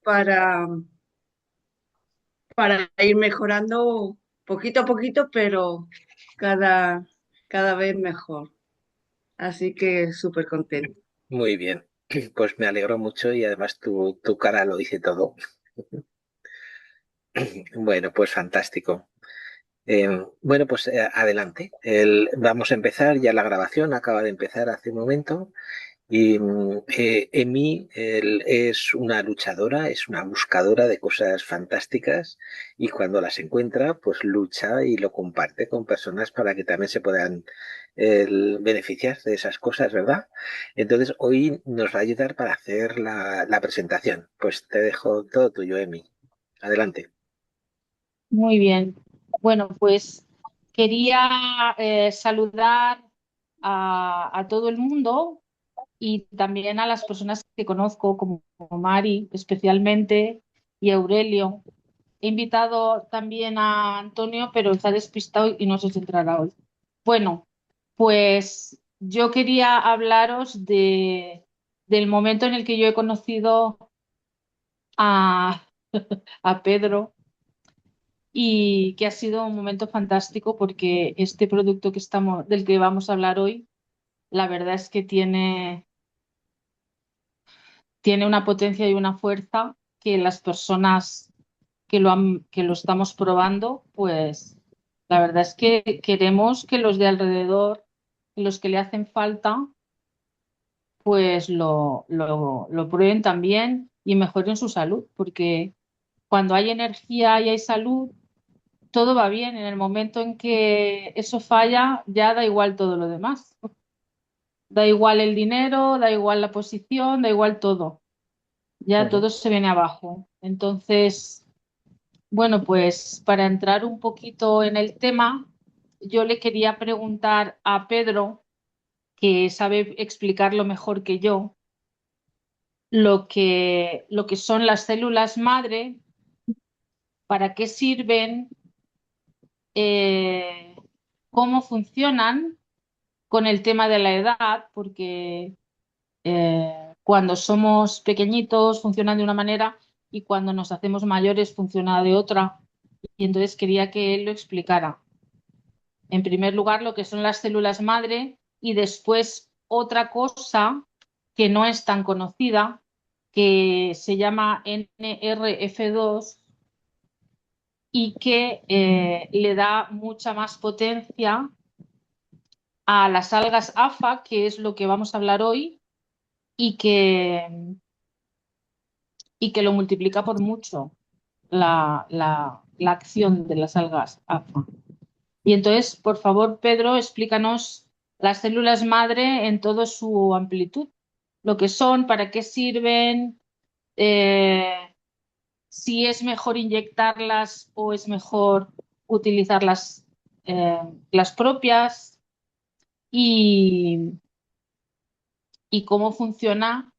para, para ir mejorando poquito a poquito, pero cada, cada vez mejor. Así que súper contenta. Muy bien, pues me alegro mucho y además tu cara lo dice todo. Bueno, pues fantástico. Bueno, pues adelante. Vamos a empezar, ya la grabación acaba de empezar hace un momento. Y Emi es una luchadora, es una buscadora de cosas fantásticas y cuando las encuentra, pues lucha y lo comparte con personas para que también se puedan beneficiar de esas cosas, ¿verdad? Entonces, hoy nos va a ayudar para hacer la presentación. Pues te dejo todo tuyo, Emi. Adelante. Muy bien. Bueno, pues quería saludar a todo el mundo y también a las personas que conozco, como Mari especialmente y Aurelio. He invitado también a Antonio, pero está despistado y no sé si entrará hoy. Bueno, pues yo quería hablaros del momento en el que yo he conocido a, a Pedro y que ha sido un momento fantástico porque este producto del que vamos a hablar hoy, la verdad es que tiene una potencia y una fuerza que las personas que lo estamos probando, pues la verdad es que queremos que los de alrededor, los que le hacen falta, pues lo prueben también y mejoren su salud, porque cuando hay energía y hay salud, todo va bien. En el momento en que eso falla, ya da igual todo lo demás. Da igual el dinero, da igual la posición, da igual todo. Ya Ujú. todo se viene abajo. Entonces, bueno, pues para entrar un poquito en el tema, yo le quería preguntar a Pedro, que sabe explicarlo mejor que yo, lo que son las células madre, para qué sirven, eh, cómo funcionan con el tema de la edad, porque cuando somos pequeñitos funcionan de una manera y cuando nos hacemos mayores funciona de otra. Y entonces quería que él lo explicara. En primer lugar, lo que son las células madre y después otra cosa que no es tan conocida, que se llama NRF2 y que le da mucha más potencia a las algas AFA, que es lo que vamos a hablar hoy, y y que lo multiplica por mucho la acción de las algas AFA. Y entonces, por favor, Pedro, explícanos las células madre en toda su amplitud, lo que son, para qué sirven, eh, si es mejor inyectarlas o es mejor utilizar las propias y, y cómo funciona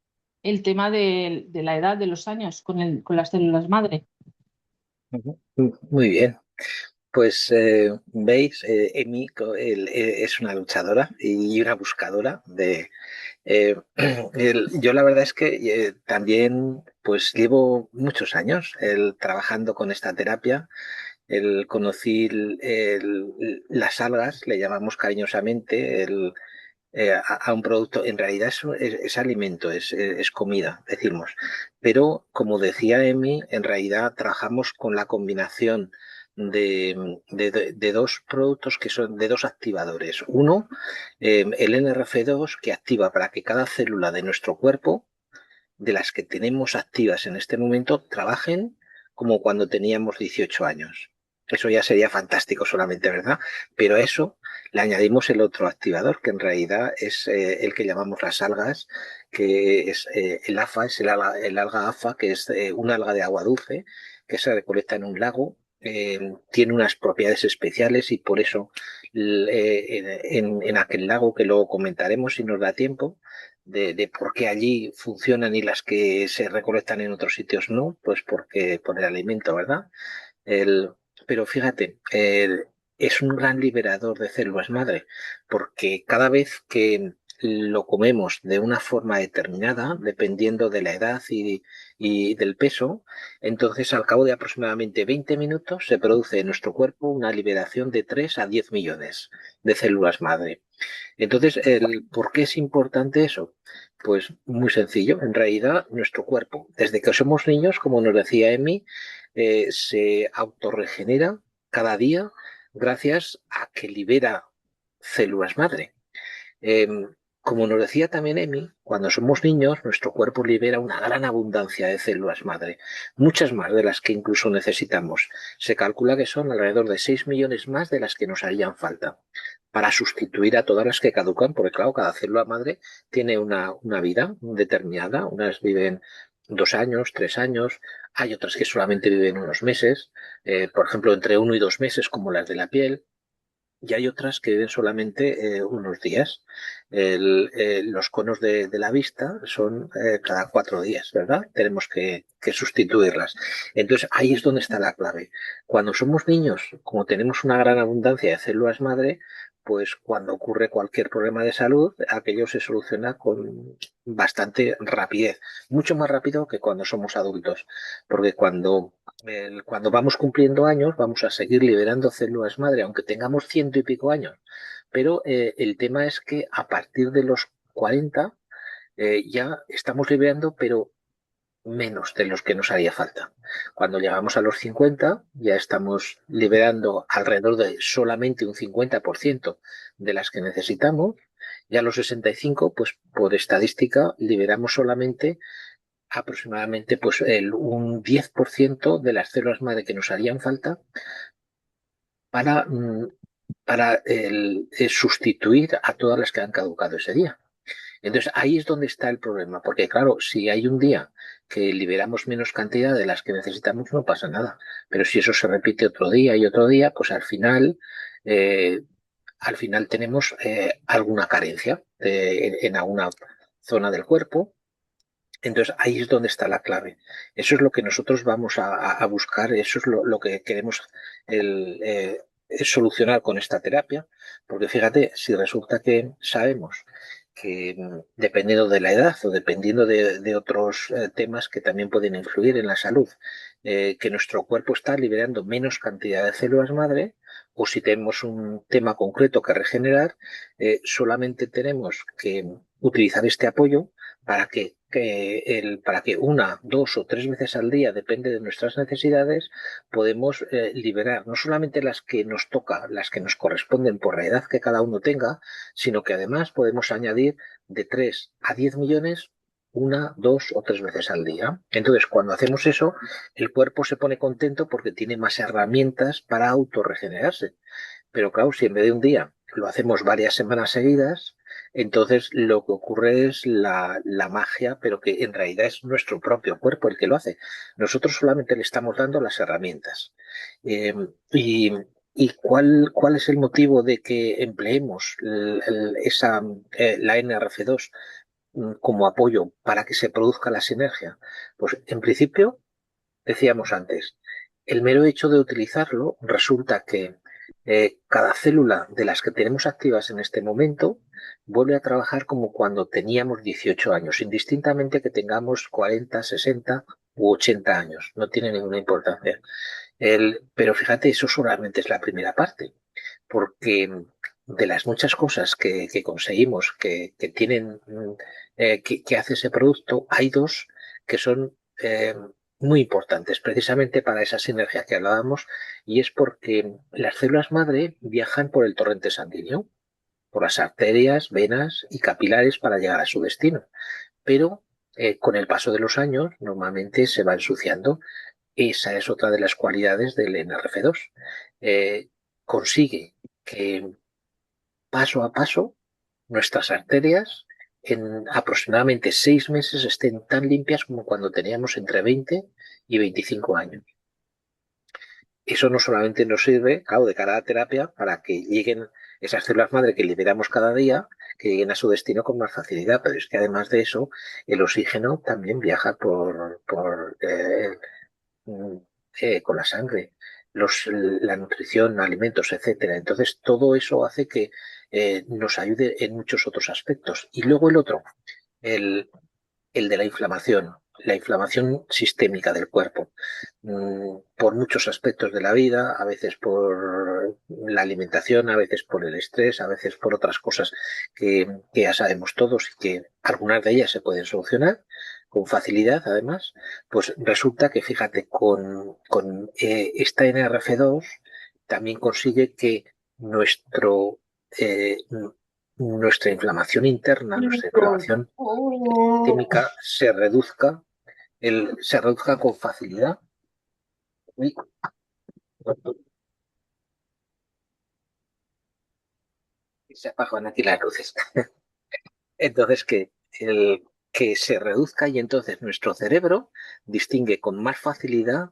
el tema de la edad de los años con las células madre. Ujú. Muy bien. Pues veis, es una luchadora y una buscadora de... yo la verdad es que también pues llevo muchos años trabajando con esta terapia. Conocí las algas, le llamamos cariñosamente, a un producto, en realidad es alimento, es comida, decimos. Pero como decía Emi, en realidad trabajamos con la combinación de dos productos que son de dos activadores. Uno, el NRF2, que activa para que cada célula de nuestro cuerpo, de las que tenemos activas en este momento, trabajen como cuando teníamos 18 años. Eso ya sería fantástico solamente, ¿verdad? Pero a eso le añadimos el otro activador, que en realidad es el que llamamos las algas, que es el AFA, es el alga AFA, que es una alga de agua dulce, que se recolecta en un lago. Tiene unas propiedades especiales y por eso en aquel lago, que luego comentaremos si nos da tiempo, de por qué allí funcionan y las que se recolectan en otros sitios no, pues porque por el alimento, ¿verdad? El, pero fíjate, es un gran liberador de células madre, porque cada vez lo comemos de una forma determinada, dependiendo de la edad y del peso, entonces al cabo de aproximadamente 20 minutos se produce en nuestro cuerpo una liberación de 3 a 10 millones de células madre. Entonces, ¿por qué es importante eso? Pues muy sencillo. En realidad, nuestro cuerpo, desde que somos niños, como nos decía Emi, se autorregenera cada día gracias a que libera células madre. Eh, Como nos decía también Emi, cuando somos niños, nuestro cuerpo libera una gran abundancia de células madre, muchas más de las que incluso necesitamos. Se calcula que son alrededor de 6 millones más de las que nos harían falta para sustituir a todas las que caducan, porque claro, cada célula madre tiene una vida determinada, unas viven 2 años, 3 años, hay otras que solamente viven unos meses, por ejemplo, entre 1 y 2 meses, como las de la piel, y hay otras que viven solamente unos días. Los conos de la vista son cada 4 días, ¿verdad? Tenemos que sustituirlas. Entonces, ahí es donde está la clave. Cuando somos niños, como tenemos una gran abundancia de células madre, pues cuando ocurre cualquier problema de salud, aquello se soluciona con bastante rapidez, mucho más rápido que cuando somos adultos, porque cuando vamos cumpliendo años vamos a seguir liberando células madre, aunque tengamos 100 y pico años. Pero el tema es que a partir de los 40 ya estamos liberando, pero menos de los que nos haría falta. Cuando llegamos a los 50 ya estamos liberando alrededor de solamente un 50% de las que necesitamos, y a los 65, pues por estadística, liberamos solamente aproximadamente pues un 10% de las células madre que nos harían falta para, sustituir a todas las que han caducado ese día. Entonces ahí es donde está el problema, porque claro, si hay un día que liberamos menos cantidad de las que necesitamos, no pasa nada. Pero si eso se repite otro día y otro día, pues eh, al final tenemos alguna carencia en alguna zona del cuerpo. Entonces ahí es donde está la clave. Eso es lo que nosotros vamos a buscar, eso es lo que queremos el, eh, solucionar con esta terapia, porque fíjate, si resulta que sabemos que dependiendo de la edad o dependiendo de otros temas que también pueden influir en la salud, que nuestro cuerpo está liberando menos cantidad de células madre, o si tenemos un tema concreto que regenerar, solamente tenemos que utilizar este apoyo para para que 1, 2 o 3 veces al día, depende de nuestras necesidades, podemos liberar no solamente las que nos toca, las que nos corresponden por la edad que cada uno tenga, sino que además podemos añadir de 3 a 10 millones 1, 2 o 3 veces al día. Entonces, cuando hacemos eso, el cuerpo se pone contento porque tiene más herramientas para autorregenerarse. Pero claro, si en vez de un día lo hacemos varias semanas seguidas, entonces lo que ocurre es la magia, pero que en realidad es nuestro propio cuerpo el que lo hace. Nosotros solamente le estamos dando las herramientas. Eh, y, ¿Cuál es el motivo de que empleemos la NRF2 como apoyo para que se produzca la sinergia? Pues en principio, decíamos antes, el mero hecho de utilizarlo resulta que cada célula de las que tenemos activas en este momento vuelve a trabajar como cuando teníamos 18 años, indistintamente que tengamos 40, 60 u 80 años. No tiene ninguna importancia. Pero fíjate, eso solamente es la primera parte, porque de las muchas cosas que conseguimos, que tienen, que hace ese producto, hay dos que son muy importantes precisamente para esa sinergia que hablábamos, y es porque las células madre viajan por el torrente sanguíneo, por las arterias, venas y capilares para llegar a su destino. Pero con el paso de los años normalmente se va ensuciando. Esa es otra de las cualidades del NRF2. Consigue que paso a paso nuestras arterias en aproximadamente 6 meses estén tan limpias como cuando teníamos entre 20 y 25 años. Eso no solamente nos sirve, claro, de cara a la terapia, para que lleguen esas células madre que liberamos cada día, que lleguen a su destino con más facilidad, pero es que además de eso, el oxígeno también viaja con la sangre, la nutrición, alimentos, etcétera. Entonces, todo eso hace que nos ayude en muchos otros aspectos. Y luego el otro, el, el de la inflamación sistémica del cuerpo, por muchos aspectos de la vida, a veces por la alimentación, a veces por el estrés, a veces por otras cosas que ya sabemos todos y que algunas de ellas se pueden solucionar con facilidad, además, pues resulta que, fíjate, con esta NRF2 también consigue que nuestro, nuestra inflamación interna, nuestra inflamación sistémica se reduzca con facilidad. Uy, se apagan aquí las luces. Entonces, que se reduzca y entonces nuestro cerebro distingue con más facilidad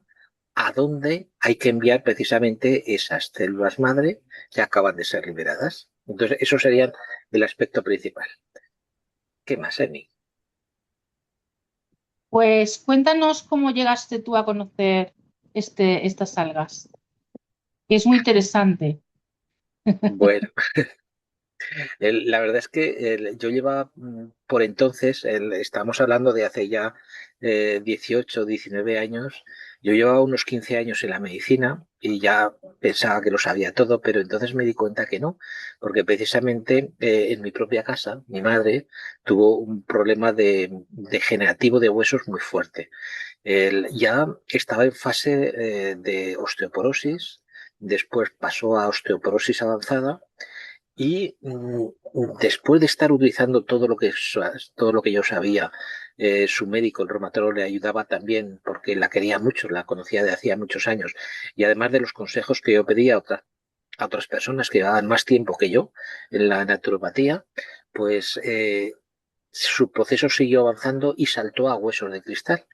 a dónde hay que enviar precisamente esas células madre que acaban de ser liberadas. Entonces, eso sería el aspecto principal. ¿Qué más, Emi? Pues cuéntanos cómo llegaste tú a conocer estas algas, que es muy interesante. Bueno, la verdad es que yo llevaba por entonces, estamos hablando de hace ya 18, 19 años, yo llevaba unos 15 años en la medicina y ya pensaba que lo sabía todo, pero entonces me di cuenta que no, porque precisamente en mi propia casa, mi madre tuvo un problema degenerativo de huesos muy fuerte. Ya estaba en fase de osteoporosis, después pasó a osteoporosis avanzada y después de estar utilizando todo lo que yo sabía, su médico, el reumatólogo, le ayudaba también porque la quería mucho, la conocía de hacía muchos años. Y además de los consejos que yo pedía a otras personas que llevaban más tiempo que yo en la naturopatía, pues su proceso siguió avanzando y saltó a huesos de cristal.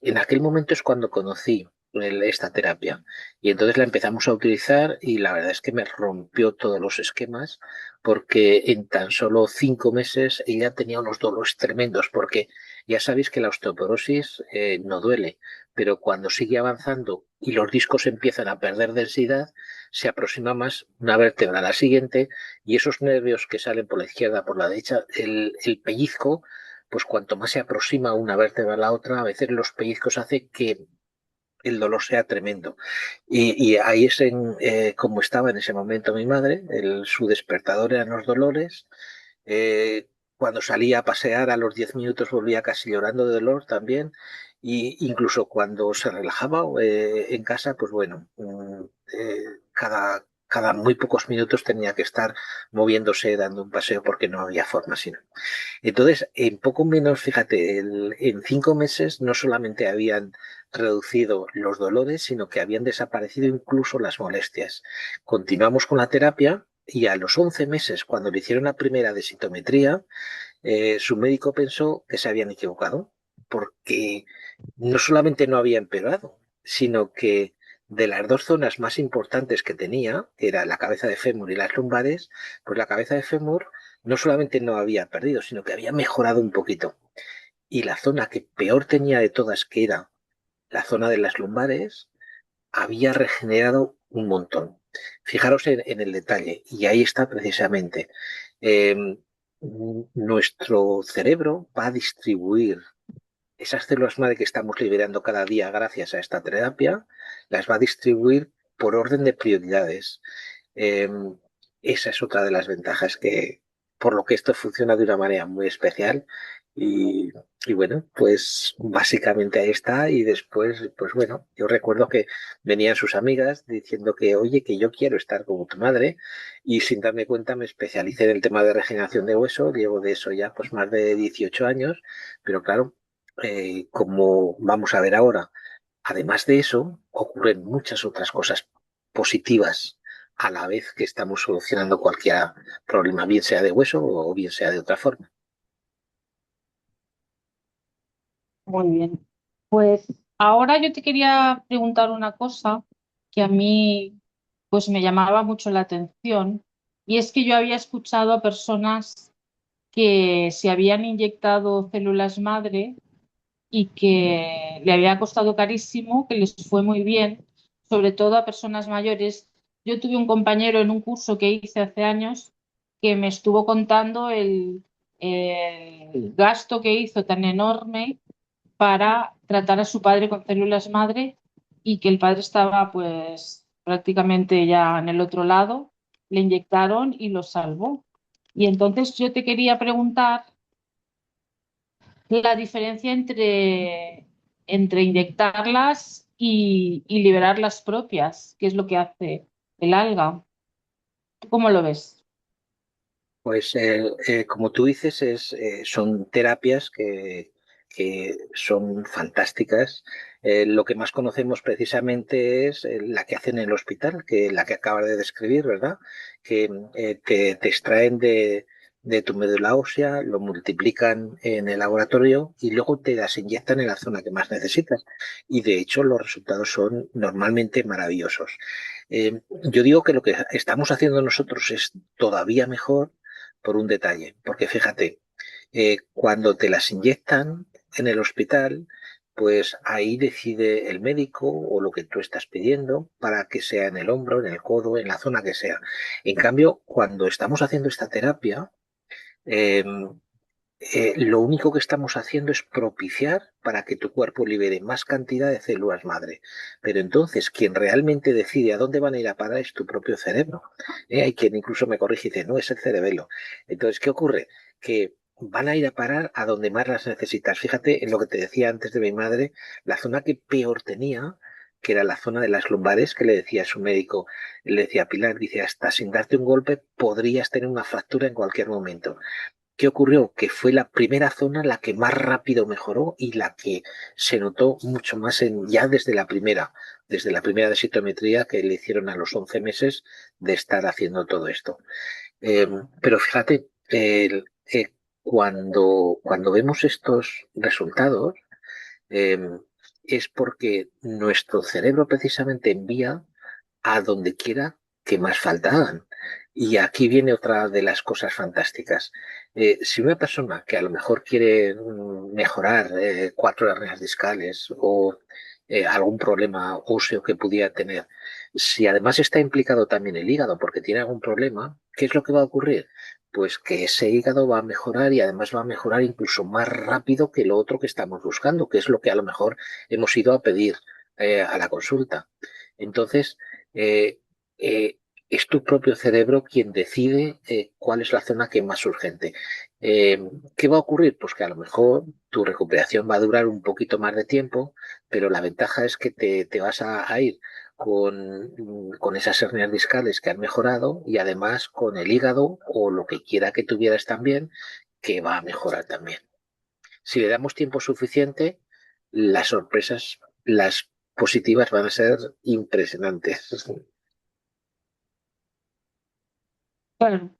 En aquel momento es cuando conocí esta terapia y entonces la empezamos a utilizar y la verdad es que me rompió todos los esquemas porque en tan solo 5 meses ella tenía unos dolores tremendos porque ya sabéis que la osteoporosis no duele, pero cuando sigue avanzando y los discos empiezan a perder densidad, se aproxima más una vértebra a la siguiente y esos nervios que salen por la izquierda, por la derecha, el pellizco, pues cuanto más se aproxima una vértebra a la otra, a veces los pellizcos hace que el dolor sea tremendo. Y ahí es como estaba en ese momento mi madre, su despertador eran los dolores. Cuando salía a pasear a los 10 minutos volvía casi llorando de dolor también. Y incluso cuando se relajaba en casa, pues bueno, cada muy pocos minutos tenía que estar moviéndose, dando un paseo porque no había forma sino. Entonces, en poco menos, fíjate, en 5 meses no solamente habían reducido los dolores, sino que habían desaparecido incluso las molestias. Continuamos con la terapia y a los 11 meses, cuando le hicieron la primera densitometría, su médico pensó que se habían equivocado, porque no solamente no había empeorado, sino que de las dos zonas más importantes que tenía, que era la cabeza de fémur y las lumbares, pues la cabeza de fémur no solamente no había perdido, sino que había mejorado un poquito. Y la zona que peor tenía de todas, que era la zona de las lumbares, había regenerado un montón. Fijaros en el detalle, y ahí está precisamente. Eh, Nuestro cerebro va a distribuir esas células madre que estamos liberando cada día gracias a esta terapia, las va a distribuir por orden de prioridades. Eh, Esa es otra de las ventajas por lo que esto funciona de una manera muy especial. Y, y bueno, pues básicamente ahí está. Y después, pues bueno, yo recuerdo que venían sus amigas diciendo que, oye, que yo quiero estar como tu madre. Y sin darme cuenta me especialicé en el tema de regeneración de hueso. Llevo de eso ya pues más de 18 años. Pero claro, como vamos a ver ahora, además de eso, ocurren muchas otras cosas positivas a la vez que estamos solucionando cualquier problema, bien sea de hueso o bien sea de otra forma. Muy bien. Pues ahora yo te quería preguntar una cosa que a mí pues me llamaba mucho la atención y es que yo había escuchado a personas que se habían inyectado células madre y que le había costado carísimo, que les fue muy bien, sobre todo a personas mayores. Yo tuve un compañero en un curso que hice hace años que me estuvo contando el gasto que hizo tan enorme para tratar a su padre con células madre y que el padre estaba pues prácticamente ya en el otro lado, le inyectaron y lo salvó. Y entonces yo te quería preguntar la diferencia entre inyectarlas y liberar las propias, que es lo que hace el alga. ¿Tú cómo lo ves? Pues como tú dices, son terapias que son fantásticas. Lo que más conocemos precisamente es la que hacen en el hospital, que la que acabas de describir, ¿verdad? Que te extraen de tu médula ósea, lo multiplican en el laboratorio y luego te las inyectan en la zona que más necesitas. Y de hecho los resultados son normalmente maravillosos. Yo digo que lo que estamos haciendo nosotros es todavía mejor por un detalle, porque fíjate, cuando te las inyectan en el hospital, pues ahí decide el médico o lo que tú estás pidiendo para que sea en el hombro, en el codo, en la zona que sea. En cambio, cuando estamos haciendo esta terapia, eh, lo único que estamos haciendo es propiciar para que tu cuerpo libere más cantidad de células madre. Pero entonces, quien realmente decide a dónde van a ir a parar es tu propio cerebro. Hay quien incluso me corrige y dice, no, es el cerebelo. Entonces, ¿qué ocurre? Que van a ir a parar a donde más las necesitas. Fíjate en lo que te decía antes de mi madre, la zona que peor tenía, que era la zona de las lumbares, que le decía a su médico, le decía Pilar, dice, hasta sin darte un golpe podrías tener una fractura en cualquier momento. ¿Qué ocurrió? Que fue la primera zona la que más rápido mejoró y la que se notó mucho más ya desde la primera densitometría que le hicieron a los 11 meses de estar haciendo todo esto. Pero fíjate, cuando vemos estos resultados, eh, es porque nuestro cerebro precisamente envía a donde quiera que más falta hagan. Y aquí viene otra de las cosas fantásticas. Si una persona que a lo mejor quiere mejorar 4 hernias discales o algún problema óseo que pudiera tener, si además está implicado también el hígado porque tiene algún problema, ¿qué es lo que va a ocurrir? Pues que ese hígado va a mejorar y además va a mejorar incluso más rápido que lo otro que estamos buscando, que es lo que a lo mejor hemos ido a pedir a la consulta. Entonces, eh, eh, es tu propio cerebro quien decide cuál es la zona que es más urgente. Eh, ¿Qué va a ocurrir? Pues que a lo mejor tu recuperación va a durar un poquito más de tiempo, pero la ventaja es que te vas a ir con esas hernias discales que han mejorado y además con el hígado o lo que quiera que tuvieras también, que va a mejorar también. Si le damos tiempo suficiente, las sorpresas, las positivas van a ser impresionantes. Claro.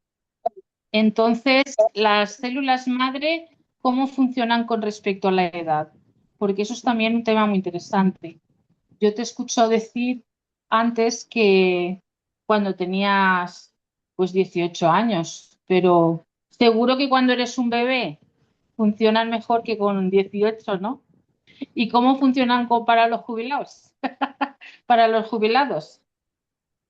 Entonces, las células madre, ¿cómo funcionan con respecto a la edad? Porque eso es también un tema muy interesante. Yo te he escuchado decir antes que cuando tenías pues 18 años, pero seguro que cuando eres un bebé funcionan mejor que con 18, ¿no? ¿Y cómo funcionan para los jubilados? Para los jubilados.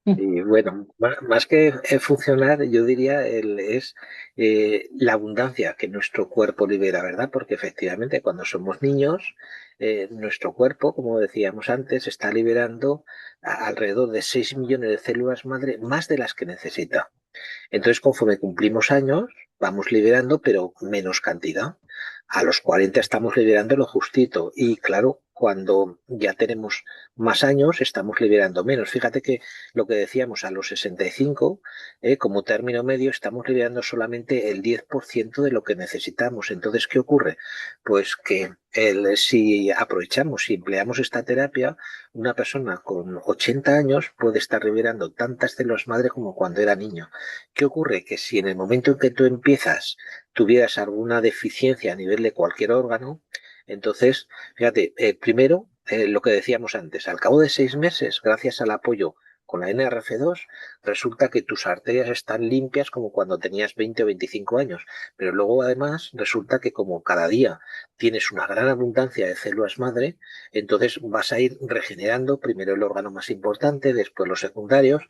Y bueno, más que funcionar, yo diría es la abundancia que nuestro cuerpo libera, ¿verdad? Porque efectivamente cuando somos niños, nuestro cuerpo, como decíamos antes, está liberando alrededor de 6 millones de células madre, más de las que necesita. Entonces, conforme cumplimos años, vamos liberando, pero menos cantidad. A los 40 estamos liberando lo justito. Y claro, cuando ya tenemos más años, estamos liberando menos. Fíjate que lo que decíamos a los 65, como término medio, estamos liberando solamente el 10% de lo que necesitamos. Entonces, ¿qué ocurre? Pues que si aprovechamos, si empleamos esta terapia, una persona con 80 años puede estar liberando tantas células madre como cuando era niño. ¿Qué ocurre? Que si en el momento en que tú empiezas tuvieras alguna deficiencia a nivel de cualquier órgano, entonces, fíjate, primero, lo que decíamos antes, al cabo de 6 meses, gracias al apoyo con la NRF2, resulta que tus arterias están limpias como cuando tenías 20 o 25 años, pero luego además resulta que como cada día tienes una gran abundancia de células madre, entonces vas a ir regenerando primero el órgano más importante, después los secundarios,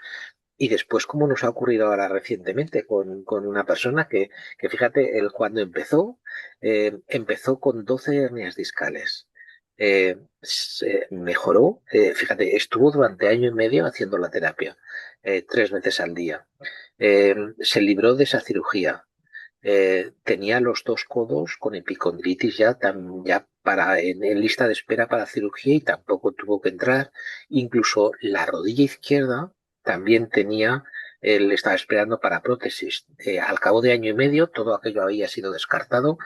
y después, como nos ha ocurrido ahora recientemente con una persona que fíjate, él cuando empezó con 12 hernias discales. Se mejoró, fíjate, estuvo durante año y medio haciendo la terapia, 3 veces al día. Se libró de esa cirugía. Tenía los 2 codos con epicondilitis ya en lista de espera para cirugía y tampoco tuvo que entrar. Incluso la rodilla izquierda también él estaba esperando para prótesis. Al cabo de año y medio todo aquello había sido descartado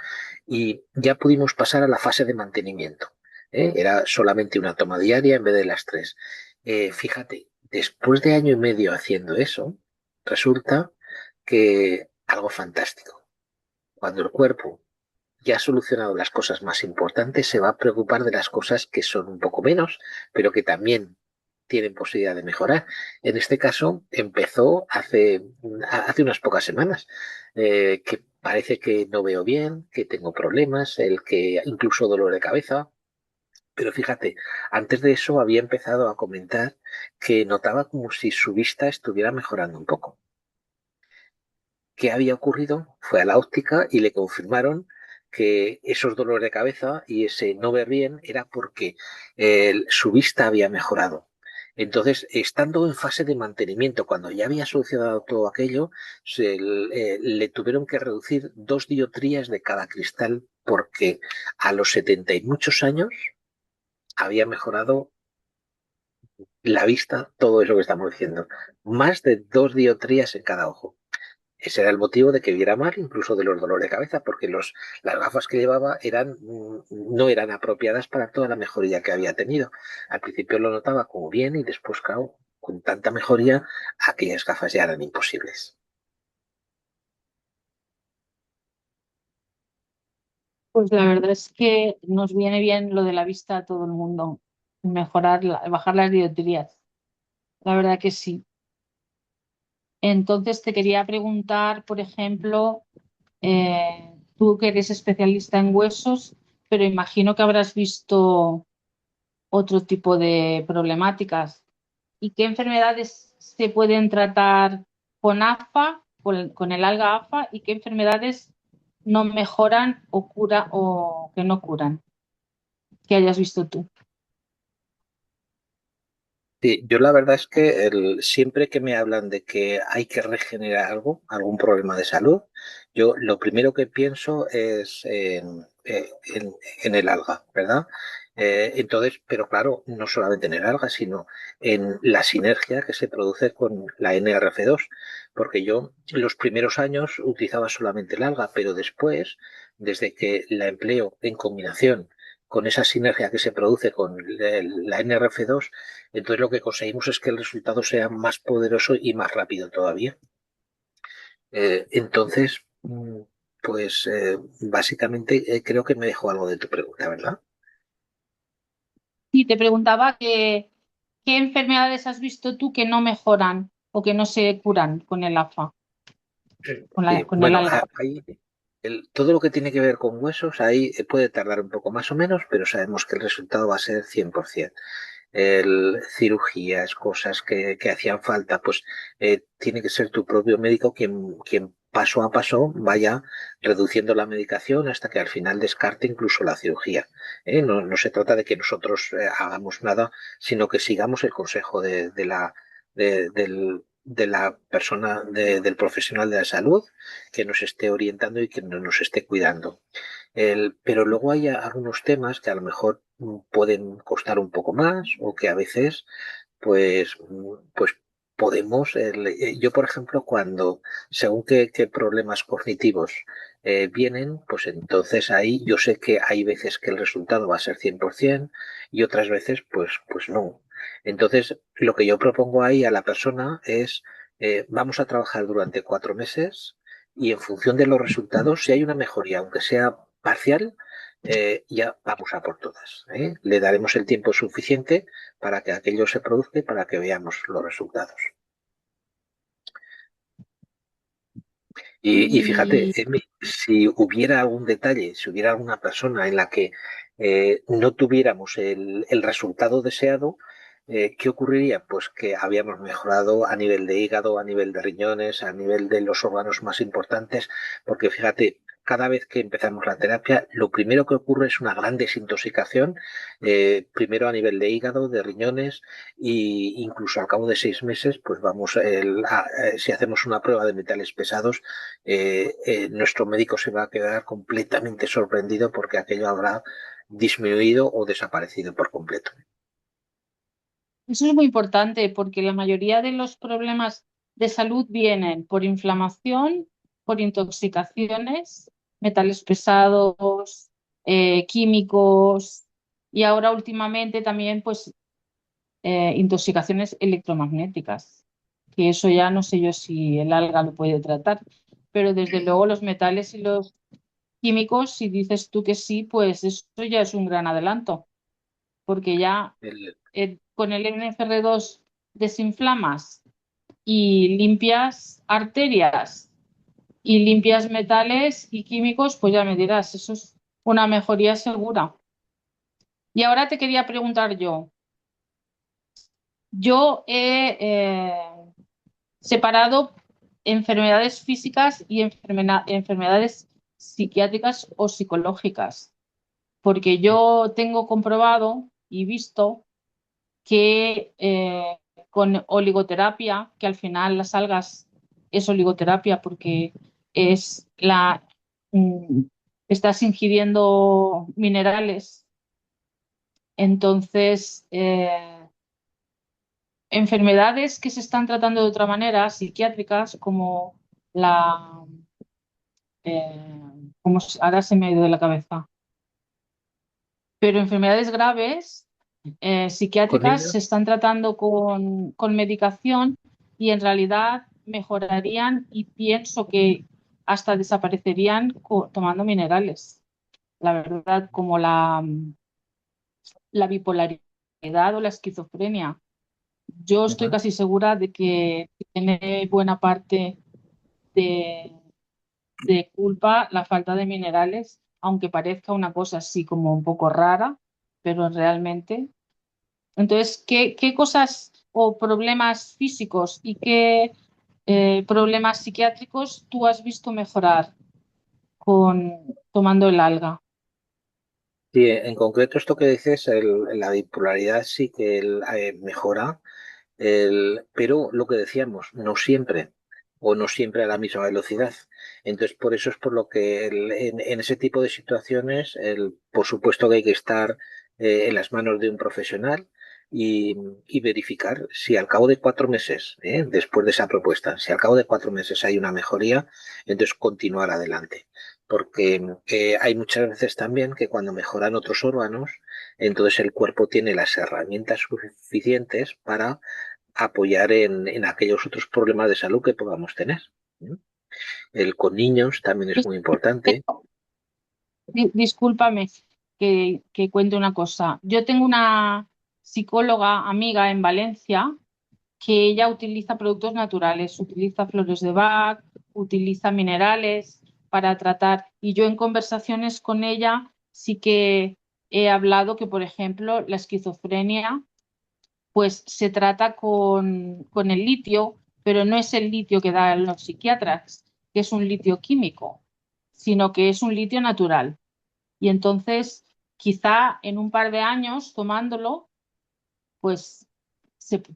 y ya pudimos pasar a la fase de mantenimiento. Era solamente una toma diaria en vez de las 3. Fíjate, después de año y medio haciendo eso, resulta que algo fantástico. Cuando el cuerpo ya ha solucionado las cosas más importantes, se va a preocupar de las cosas que son un poco menos, pero que también tienen posibilidad de mejorar. En este caso, empezó hace unas pocas semanas, que parece que no veo bien, que tengo problemas, el que incluso dolor de cabeza. Pero fíjate, antes de eso había empezado a comentar que notaba como si su vista estuviera mejorando un poco. ¿Qué había ocurrido? Fue a la óptica y le confirmaron que esos dolores de cabeza y ese no ver bien era porque su vista había mejorado. Entonces, estando en fase de mantenimiento, cuando ya había solucionado todo aquello, le tuvieron que reducir 2 dioptrías de cada cristal porque a los 70 y muchos años había mejorado la vista, todo eso que estamos diciendo. Más de 2 dioptrías en cada ojo. Ese era el motivo de que viera mal, incluso de los dolores de cabeza, porque las gafas que llevaba no eran apropiadas para toda la mejoría que había tenido. Al principio lo notaba como bien y después, claro, con tanta mejoría, aquellas gafas ya eran imposibles. Pues la verdad es que nos viene bien lo de la vista a todo el mundo, mejorar, bajar las dioptrías. La verdad que sí. Entonces te quería preguntar, por ejemplo, tú que eres especialista en huesos, pero imagino que habrás visto otro tipo de problemáticas. ¿Y qué enfermedades se pueden tratar con AFA, con el alga AFA, y qué enfermedades no mejoran o que no curan, que hayas visto tú? Sí, yo la verdad es que siempre que me hablan de que hay que regenerar algún problema de salud, yo lo primero que pienso es en el alga, ¿verdad? Entonces, pero claro, no solamente en el alga, sino en la sinergia que se produce con la NRF2, porque yo los primeros años utilizaba solamente el alga, pero después, desde que la empleo en combinación con esa sinergia que se produce con la NRF2, entonces lo que conseguimos es que el resultado sea más poderoso y más rápido todavía. Entonces, pues básicamente creo que me dejó algo de tu pregunta, ¿verdad? Y te preguntaba qué enfermedades has visto tú que no mejoran o que no se curan con el AFA, Sí, con el bueno, alga. ahí todo lo que tiene que ver con huesos, ahí puede tardar un poco más o menos, pero sabemos que el resultado va a ser 100%. Cirugías, cosas que hacían falta, pues tiene que ser tu propio médico quien paso a paso vaya reduciendo la medicación hasta que al final descarte incluso la cirugía. No se trata de que nosotros hagamos nada, sino que sigamos el consejo de la persona, del profesional de la salud que nos esté orientando y que nos esté cuidando. Pero luego hay algunos temas que a lo mejor pueden costar un poco más o que a veces pues podemos, yo por ejemplo, según qué problemas cognitivos vienen, pues entonces ahí yo sé que hay veces que el resultado va a ser 100% y otras veces pues no. Entonces lo que yo propongo ahí a la persona es, vamos a trabajar durante 4 meses y en función de los resultados, si hay una mejoría, aunque sea parcial, ya vamos a por todas. Le daremos el tiempo suficiente para que aquello se produzca y para que veamos los resultados. Y fíjate, Y si hubiera algún detalle, si hubiera alguna persona en la que no tuviéramos el resultado deseado, ¿Qué ocurriría? Pues que habíamos mejorado a nivel de hígado, a nivel de riñones, a nivel de los órganos más importantes, porque fíjate, cada vez que empezamos la terapia, lo primero que ocurre es una gran desintoxicación, primero a nivel de hígado, de riñones, e incluso al cabo de 6 meses, pues vamos, si hacemos una prueba de metales pesados, nuestro médico se va a quedar completamente sorprendido porque aquello habrá disminuido o desaparecido por completo. Eso es muy importante porque la mayoría de los problemas de salud vienen por inflamación, por intoxicaciones, metales pesados, químicos y ahora últimamente también pues intoxicaciones electromagnéticas, que eso ya no sé yo si el alga lo puede tratar, pero desde luego los metales y los químicos, si dices tú que sí, pues eso ya es un gran adelanto, porque ya El- con el NFR2 desinflamas y limpias arterias y limpias metales y químicos, pues ya me dirás, eso es una mejoría segura. Y ahora te quería preguntar yo he separado enfermedades físicas y enfermedades psiquiátricas o psicológicas, porque yo tengo comprobado y visto que con oligoterapia, que al final las algas es oligoterapia porque es mm, estás ingiriendo minerales, entonces enfermedades que se están tratando de otra manera, psiquiátricas, como la ahora se me ha ido de la cabeza, pero enfermedades graves ¿Con psiquiátricas niños? se están tratando con medicación y en realidad mejorarían y pienso que hasta desaparecerían tomando minerales. La verdad, como la bipolaridad o la esquizofrenia. Yo estoy Ujú. casi segura de que tiene buena parte de, de culpa la falta de minerales, aunque parezca una cosa así como un poco rara, pero realmente. Entonces, ¿qué cosas o problemas físicos y qué problemas psiquiátricos tú has visto mejorar tomando el alga? Sí, en concreto esto que dices, la bipolaridad sí que mejora, pero lo que decíamos, no siempre, o no siempre a la misma velocidad. Entonces, por eso es por lo que en ese tipo de situaciones, por supuesto que hay que estar en las manos de un profesional y, y verificar si al cabo de 4 meses, después de esa propuesta, si al cabo de 4 meses hay una mejoría, entonces continuar adelante. Porque hay muchas veces también que cuando mejoran otros órganos, entonces el cuerpo tiene las herramientas suficientes para apoyar en aquellos otros problemas de salud que podamos tener. ¿No? El con niños también es muy importante. Discúlpame que cuente una cosa. Yo tengo una psicóloga amiga en Valencia que ella utiliza productos naturales, utiliza flores de Bach, utiliza minerales para tratar. Y yo en conversaciones con ella sí que he hablado que, por ejemplo, la esquizofrenia pues se trata con el litio, pero no es el litio que dan los psiquiatras, que es un litio químico, sino que es un litio natural. Y entonces, quizá en un par de años tomándolo, pues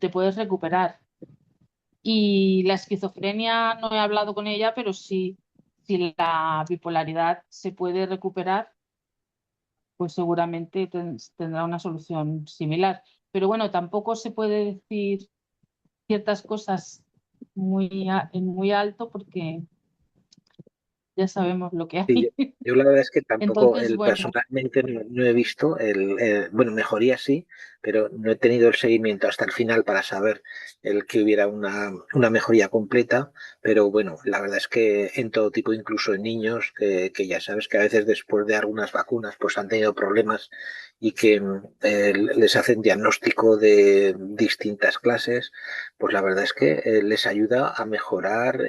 te puedes recuperar. Y la esquizofrenia no he hablado con ella, pero sí, si la bipolaridad se puede recuperar, pues seguramente tendrá una solución similar. Pero bueno, tampoco se puede decir ciertas cosas en muy alto porque ya sabemos lo que Sí, hay. yo la verdad es que tampoco, Entonces, bueno, personalmente no he visto bueno, mejoría sí, pero no he tenido el seguimiento hasta el final para saber que hubiera una mejoría completa, pero bueno, la verdad es que en todo tipo, incluso en niños, que ya sabes que a veces después de algunas vacunas pues han tenido problemas y que les hacen diagnóstico de distintas clases, pues la verdad es que les ayuda a mejorar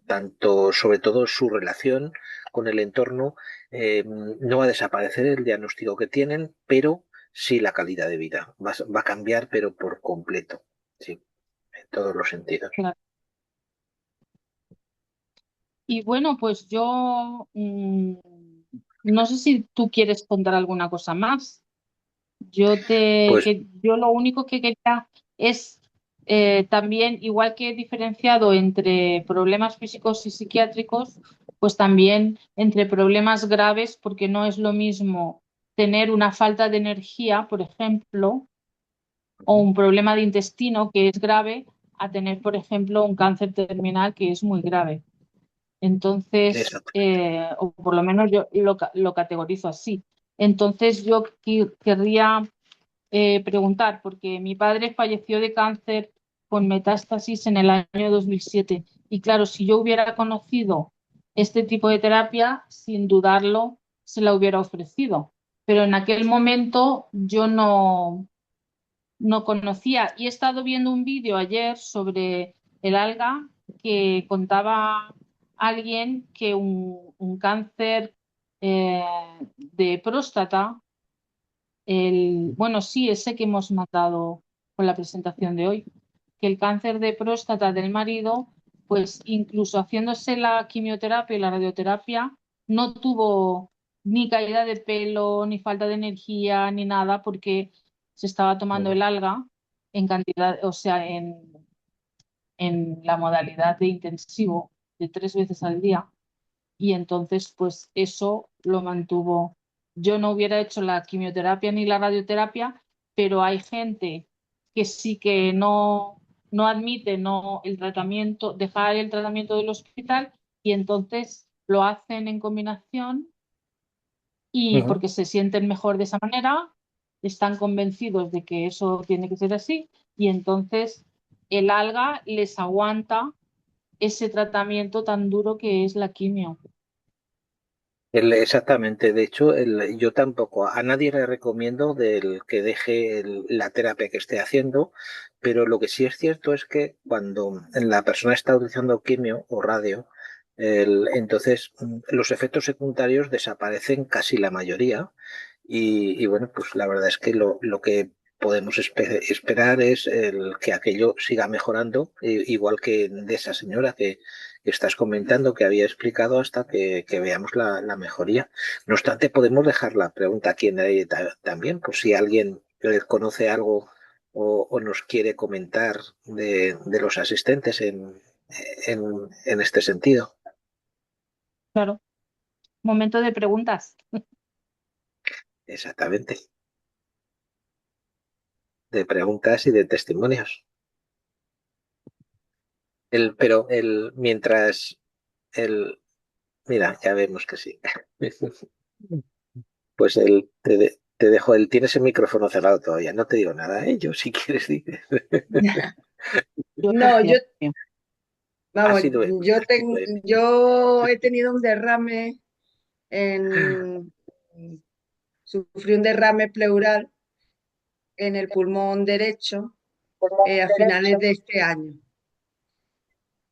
tanto, sobre todo su relación con el entorno, no va a desaparecer el diagnóstico que tienen, pero sí la calidad de vida va a cambiar, pero por completo, sí, en todos los sentidos. Claro. Y bueno, pues yo no sé si tú quieres contar alguna cosa más. Pues Yo lo único que quería es también, igual que he diferenciado entre problemas físicos y psiquiátricos, pues también entre problemas graves, porque no es lo mismo tener una falta de energía, por ejemplo, o un problema de intestino que es grave, a tener, por ejemplo, un cáncer terminal que es muy grave. Entonces, exactamente. o por lo menos yo lo categorizo así. Entonces, yo querría preguntar, porque mi padre falleció de cáncer con metástasis en el año 2007. Y claro, si yo hubiera conocido este tipo de terapia, sin dudarlo, se la hubiera ofrecido. Pero en aquel momento yo no conocía y he estado viendo un vídeo ayer sobre el alga que contaba alguien que un cáncer eh, de próstata bueno, sí, ese que hemos matado con la presentación de hoy, que el cáncer de próstata del marido, pues incluso haciéndose la quimioterapia y la radioterapia, no tuvo ni caída de pelo, ni falta de energía, ni nada, porque se estaba tomando el alga en cantidad, o sea, en la modalidad de intensivo de 3 veces al día y entonces pues eso lo mantuvo. Yo no hubiera hecho la quimioterapia ni la radioterapia, pero hay gente que sí que no admite el tratamiento, dejar el tratamiento del hospital y entonces lo hacen en combinación y Ujú. porque se sienten mejor de esa manera, están convencidos de que eso tiene que ser así y entonces el alga les aguanta ese tratamiento tan duro que es la quimio. Exactamente, de hecho, yo tampoco, a nadie le recomiendo del que deje la terapia que esté haciendo, pero lo que sí es cierto es que cuando la persona está utilizando quimio o radio, entonces los efectos secundarios desaparecen casi la mayoría y bueno, pues la verdad es que lo que podemos esperar es que aquello siga mejorando, igual que de esa señora que estás comentando, que había explicado hasta que veamos la mejoría. No obstante, podemos dejar la pregunta aquí en el también, por si alguien conoce algo o nos quiere comentar de los asistentes en este sentido. Claro. Momento de preguntas. Exactamente, de preguntas y de testimonios. Mientras el, mira, ya vemos que sí. Pues te dejo, tienes el micrófono cerrado todavía, no te digo nada, ¿eh? Yo si quieres dices. Yo No, confío yo, en ti. Ha vamos, sido Emi, ha sido Emi. yo he tenido un derrame en, sufrí un derrame pleural en el pulmón derecho a finales de este año,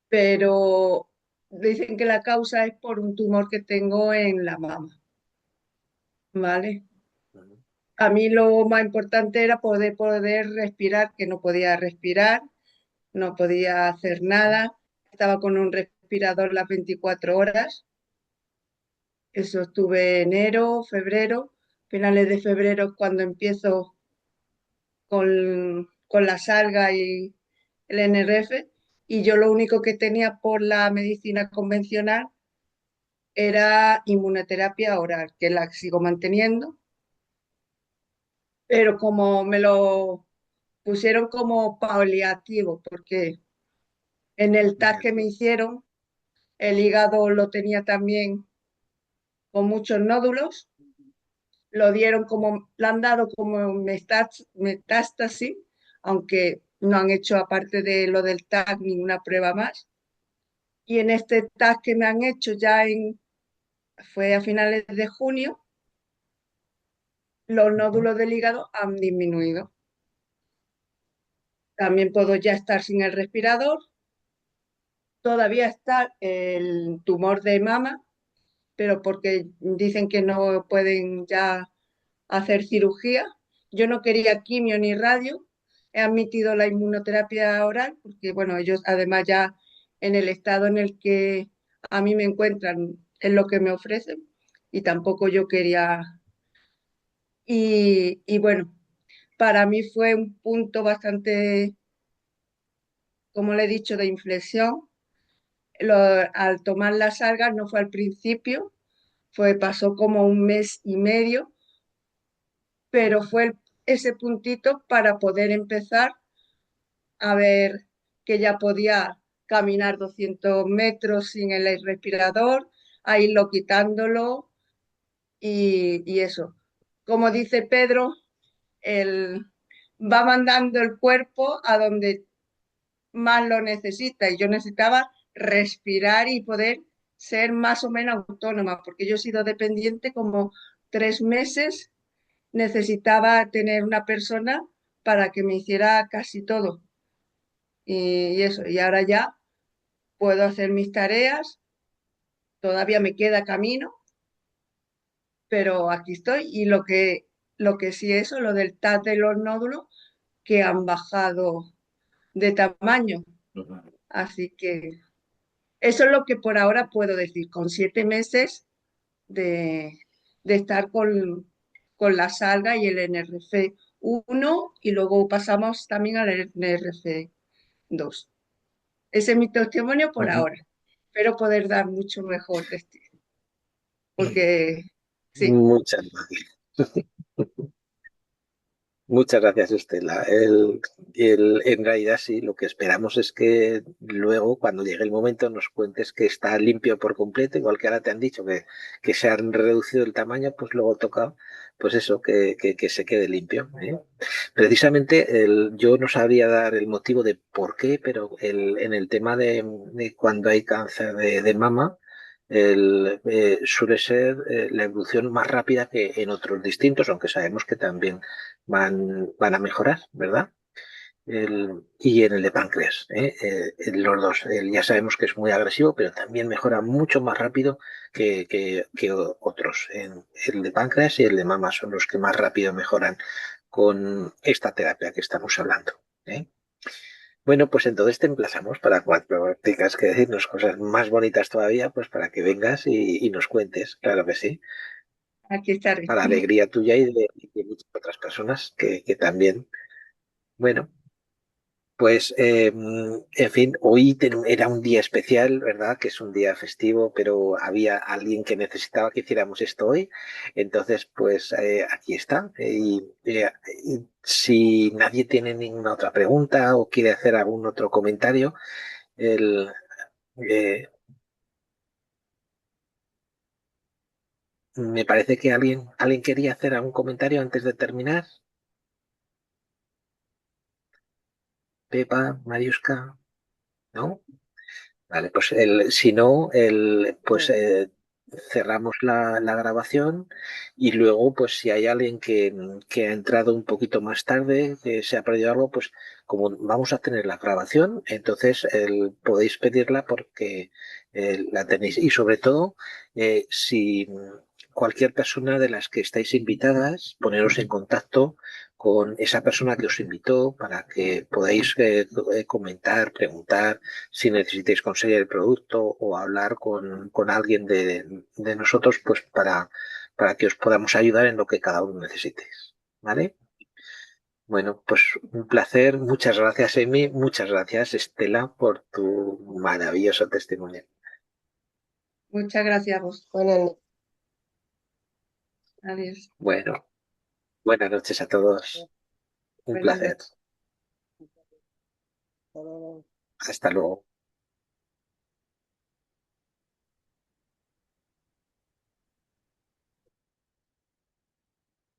pero dicen que la causa es por un tumor que tengo en la mama, ¿vale? A mí lo más importante era poder respirar, que no podía respirar, no podía hacer nada, estaba con un respirador las 24 horas. Eso estuve enero, febrero, finales de febrero cuando empiezo con la salga y el NRF, y yo lo único que tenía por la medicina convencional era inmunoterapia oral, que la sigo manteniendo, pero como me lo pusieron como paliativo, porque en el TAC que me hicieron, el hígado lo tenía también con muchos nódulos, lo dieron como, lo han dado como metástasis, aunque no han hecho aparte de lo del TAC ninguna prueba más. Y en este TAC que me han hecho fue a finales de junio, los nódulos del hígado han disminuido. También puedo ya estar sin el respirador. Todavía está el tumor de mama, pero porque dicen que no pueden ya hacer cirugía yo no quería quimio ni radio, he admitido la inmunoterapia oral, porque bueno, ellos además ya en el estado en el que a mí me encuentran es lo que me ofrecen y tampoco yo quería. Y bueno, para mí fue un punto bastante, como le he dicho, de inflexión. Al tomar las algas no fue al principio, pasó como un mes y medio, pero fue ese puntito para poder empezar a ver que ya podía caminar 200 metros sin el respirador, a irlo quitándolo y eso. Como dice Pedro, el, va mandando el cuerpo a donde más lo necesita y yo necesitaba respirar y poder ser más o menos autónoma, porque yo he sido dependiente como 3 meses, necesitaba tener una persona para que me hiciera casi todo. Y eso, y ahora ya puedo hacer mis tareas, todavía me queda camino, pero aquí estoy. Y lo que sí eso, lo del TAC de los nódulos, que han bajado de tamaño. Así que eso es lo que por ahora puedo decir, con 7 meses de, de estar con la salga y el NRF1 y luego pasamos también al NRF2. Ese es mi testimonio por Ujú. ahora. Espero poder dar mucho mejor testimonio, porque sí, Muchas gracias. Muchas gracias, Estela. En realidad sí, lo que esperamos es que luego, cuando llegue el momento, nos cuentes que está limpio por completo, igual que ahora te han dicho que se han reducido el tamaño, pues luego toca, pues eso, que se quede limpio, ¿eh? Precisamente yo no sabría dar el motivo de por qué, pero en el tema de cuando hay cáncer de mama, suele ser la evolución más rápida que en otros distintos, aunque sabemos que también van a mejorar, ¿verdad? Y en el de páncreas, en los dos. Ya sabemos que es muy agresivo, pero también mejora mucho más rápido que otros. El de páncreas y el de mama son los que más rápido mejoran con esta terapia que estamos hablando, ¿eh? Bueno, pues entonces te emplazamos para cuando tengas que decirnos cosas más bonitas todavía, pues para que vengas y nos cuentes, claro que sí, aquí estaré. para alegría tuya y de muchas otras personas que también. Bueno, pues en fin, hoy era un día especial, ¿verdad? Que es un día festivo, pero había alguien que necesitaba que hiciéramos esto hoy. Entonces, pues aquí está. Y si nadie tiene ninguna otra pregunta o quiere hacer algún otro comentario, el, eh, me parece que alguien quería hacer algún comentario antes de terminar. Pepa, Mariuska, ¿no? Vale, pues si no, pues cerramos la grabación y luego, pues si hay alguien que ha entrado un poquito más tarde, que se ha perdido algo, pues como vamos a tener la grabación, entonces podéis pedirla porque la tenéis. Y sobre todo, si cualquier persona de las que estáis invitadas, poneros en contacto con esa persona que os invitó para que podáis comentar, preguntar si necesitáis conseguir el producto o hablar con alguien de nosotros, pues para que os podamos ayudar en lo que cada uno necesitéis. ¿Vale? Bueno, pues un placer. Muchas gracias, Amy. Muchas gracias, Estela, por tu maravilloso testimonio. Muchas gracias a vos. Buenas noches. Adiós. Bueno, buenas noches a todos. Un Buenas placer. noches. Hasta luego. Hasta luego.